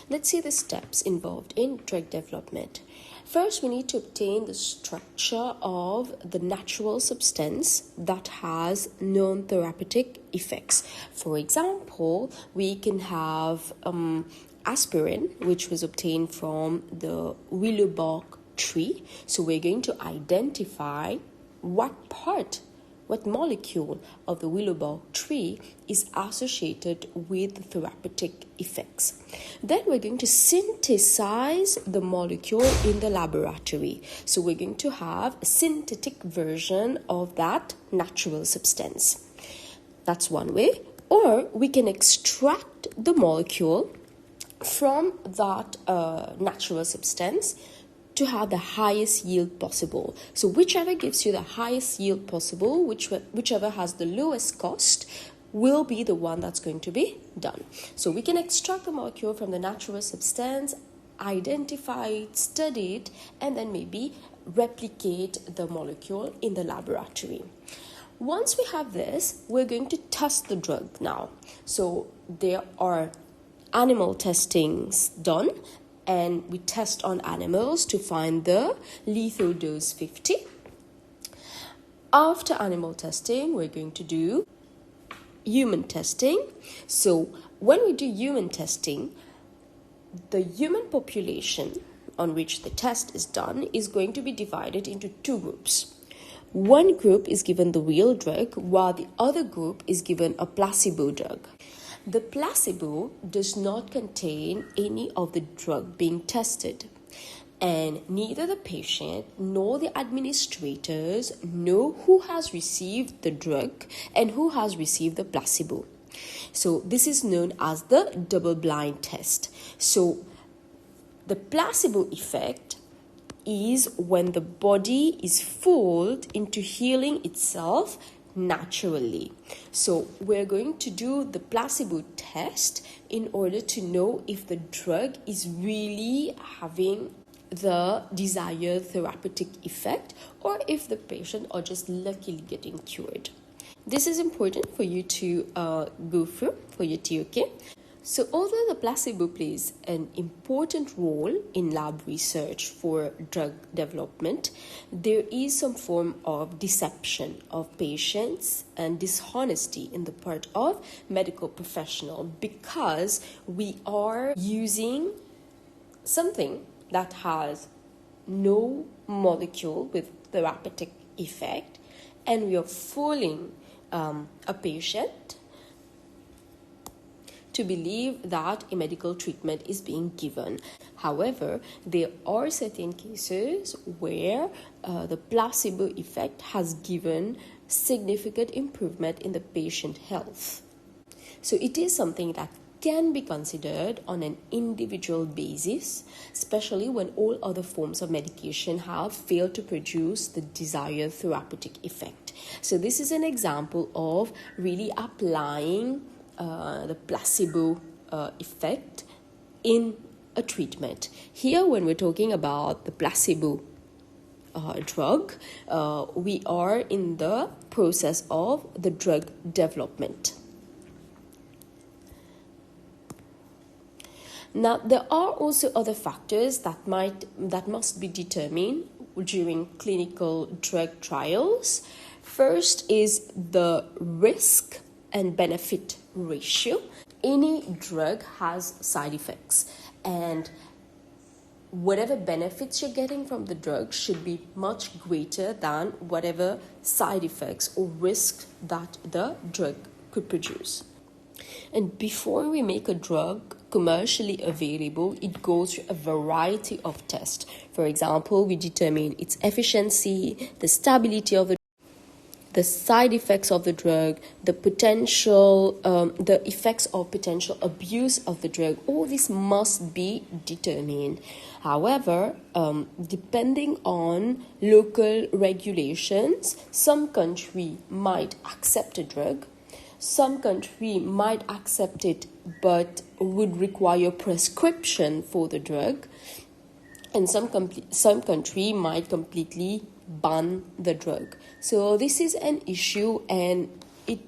Let's see the steps involved in drug development. First, we need to obtain the structure of the natural substance that has known therapeutic effects. For example, we can have aspirin, which was obtained from the willow bark tree. So we're going to identify what molecule of the willow bark tree is associated with therapeutic effects. Then we're going to synthesize the molecule in the laboratory. So we're going to have a synthetic version of that natural substance. That's one way. Or we can extract the molecule from that natural substance to have the highest yield possible. So whichever gives you the highest yield possible, whichever has the lowest cost, will be the one that's going to be done. So we can extract the molecule from the natural substance, identify it, study it, and then maybe replicate the molecule in the laboratory. Once we have this, we're going to test the drug now. So there are animal testings done, and we test on animals to find the lethal dose 50. After animal testing, we're going to do human testing. So when we do human testing, the human population on which the test is done is going to be divided into two groups. One group is given the real drug, while the other group is given a placebo drug. The placebo does not contain any of the drug being tested, and neither the patient nor the administrators know who has received the drug and who has received the placebo. So this is known as the double-blind test. So the placebo effect is when the body is fooled into healing itself naturally. So we're going to do the placebo test in order to know if the drug is really having the desired therapeutic effect or if the patient are just luckily getting cured. This is important for you to go through for your TOK. So although the placebo plays an important role in lab research for drug development, there is some form of deception of patients and dishonesty in the part of medical professional, because we are using something that has no molecule with therapeutic effect, and we are fooling a patient to believe that a medical treatment is being given. However, there are certain cases where the placebo effect has given significant improvement in the patient health. So it is something that can be considered on an individual basis, especially when all other forms of medication have failed to produce the desired therapeutic effect. So this is an example of really applying the placebo effect in a treatment. Here, when we're talking about the placebo drug, we are in the process of the drug development. Now, there are also other factors that must be determined during clinical drug trials. First is the risk and benefit ratio. Any drug has side effects, and whatever benefits you're getting from the drug should be much greater than whatever side effects or risks that the drug could produce. And before we make a drug commercially available, it goes through a variety of tests. For example, we determine its efficiency, the stability of the side effects of the drug, the effects of potential abuse of the drug. All this must be determined. However, depending on local regulations, some country might accept a drug, some country might accept it but would require prescription for the drug, and some country might completely ban the drug. So this is an issue, and it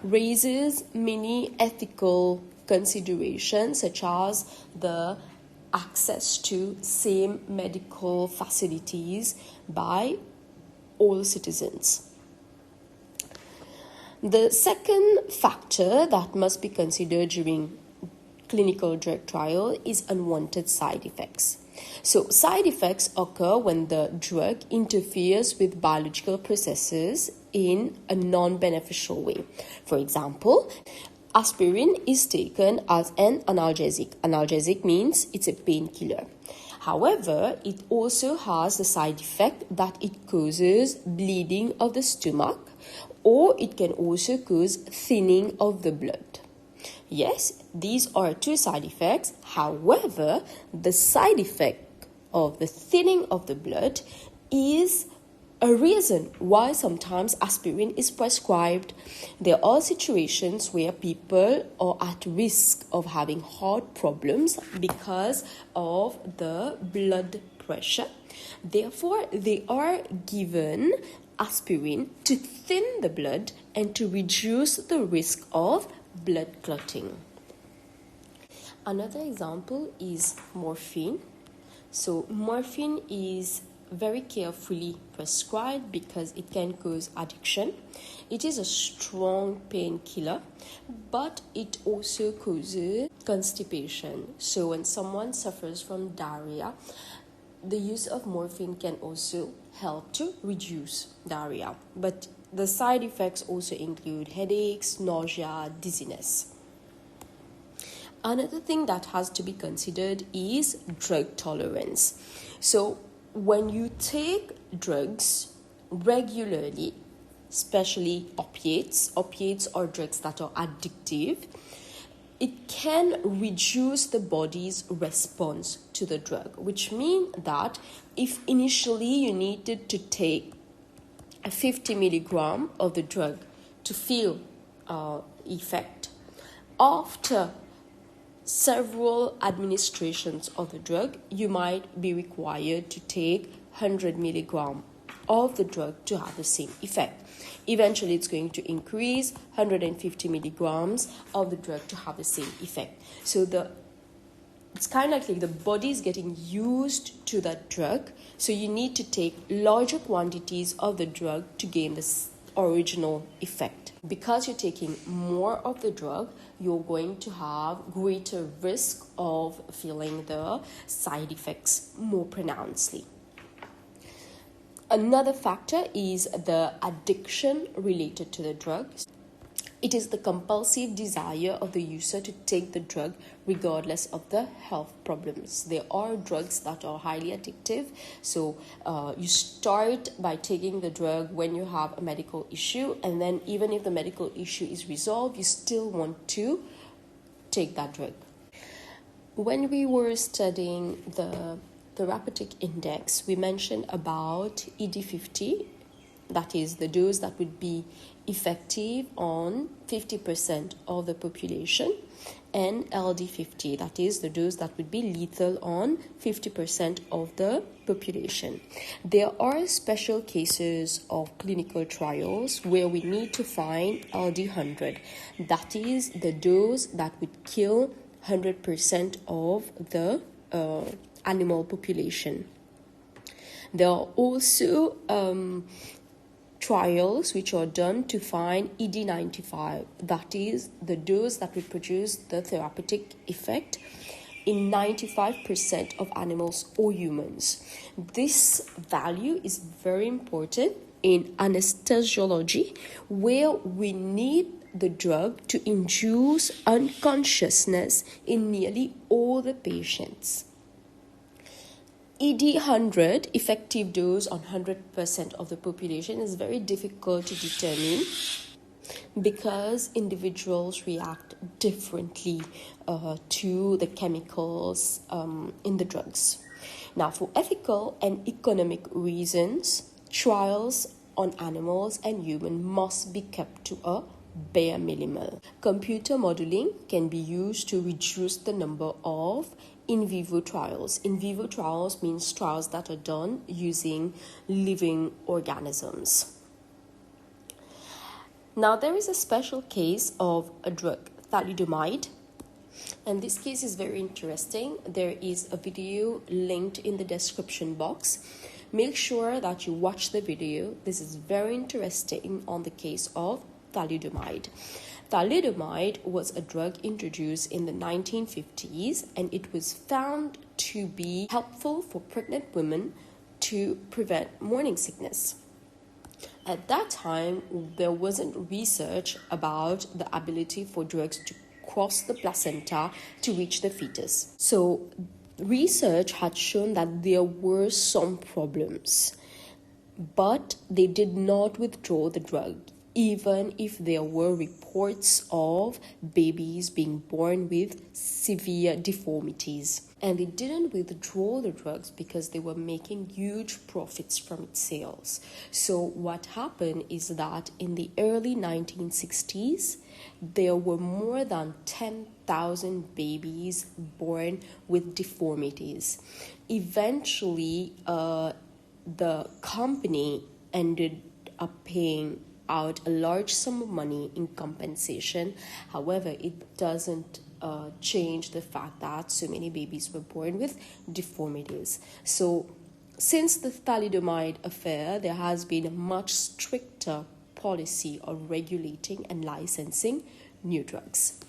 raises many ethical considerations such as the access to same medical facilities by all citizens. The second factor that must be considered during clinical drug trial is unwanted side effects. So side effects occur when the drug interferes with biological processes in a non-beneficial way. For example, aspirin is taken as an analgesic. Analgesic means it's a painkiller. However, it also has the side effect that it causes bleeding of the stomach, or it can also cause thinning of the blood. Yes, these are two side effects. However, the side effect of the thinning of the blood is a reason why sometimes aspirin is prescribed. There are situations where people are at risk of having heart problems because of the blood pressure. Therefore, they are given aspirin to thin the blood and to reduce the risk of blood clotting. Another example is morphine. So morphine is very carefully prescribed because it can cause addiction. It is a strong painkiller, but it also causes constipation. So when someone suffers from diarrhea, the use of morphine can also help to reduce diarrhea. But the side effects also include headaches, nausea, dizziness. Another thing that has to be considered is drug tolerance. So when you take drugs regularly, especially opiates are drugs that are addictive, it can reduce the body's response to the drug, which means that if initially you needed to take a 50 milligram of the drug to feel effect, after several administrations of the drug, you might be required to take 100 milligram of the drug to have the same effect. Eventually, it's going to increase 150 milligrams of the drug to have the same effect. So it's kind of like the body is getting used to that drug. So you need to take larger quantities of the drug to gain this original effect. Because you're taking more of the drug, you're going to have greater risk of feeling the side effects more pronouncedly. Another factor is the addiction related to the drug. It is the compulsive desire of the user to take the drug regardless of the health problems. There are drugs that are highly addictive. So you start by taking the drug when you have a medical issue, and then even if the medical issue is resolved, you still want to take that drug. When we were studying the therapeutic index, we mentioned about ED50, that is the dose that would be effective on 50% of the population, and LD50, that is the dose that would be lethal on 50% of the population. There are special cases of clinical trials where we need to find LD100, that is the dose that would kill 100% of the animal population. There are also trials which are done to find ED95, that is the dose that would produce the therapeutic effect in 95% of animals or humans. This value is very important in anesthesiology, where we need the drug to induce unconsciousness in nearly all the patients. ED100, effective dose on 100% of the population, is very difficult to determine because individuals react differently to the chemicals in the drugs. Now, for ethical and economic reasons, trials on animals and humans must be kept to a bare minimum. Computer modeling can be used to reduce the number of in vivo trials. In vivo trials means trials that are done using living organisms. Now, there is a special case of a drug, thalidomide. And this case is very interesting. There is a video linked in the description box. Make sure that you watch the video. This is very interesting on the case of thalidomide. Thalidomide was a drug introduced in the 1950s, and it was found to be helpful for pregnant women to prevent morning sickness. At that time, there wasn't research about the ability for drugs to cross the placenta to reach the fetus. So, research had shown that there were some problems, but they did not withdraw the drug, even if there were reports of babies being born with severe deformities. And they didn't withdraw the drugs because they were making huge profits from its sales. So what happened is that in the early 1960s, there were more than 10,000 babies born with deformities. Eventually, the company ended up paying out a large sum of money in compensation. However, it doesn't change the fact that so many babies were born with deformities. So, since the thalidomide affair, there has been a much stricter policy of regulating and licensing new drugs.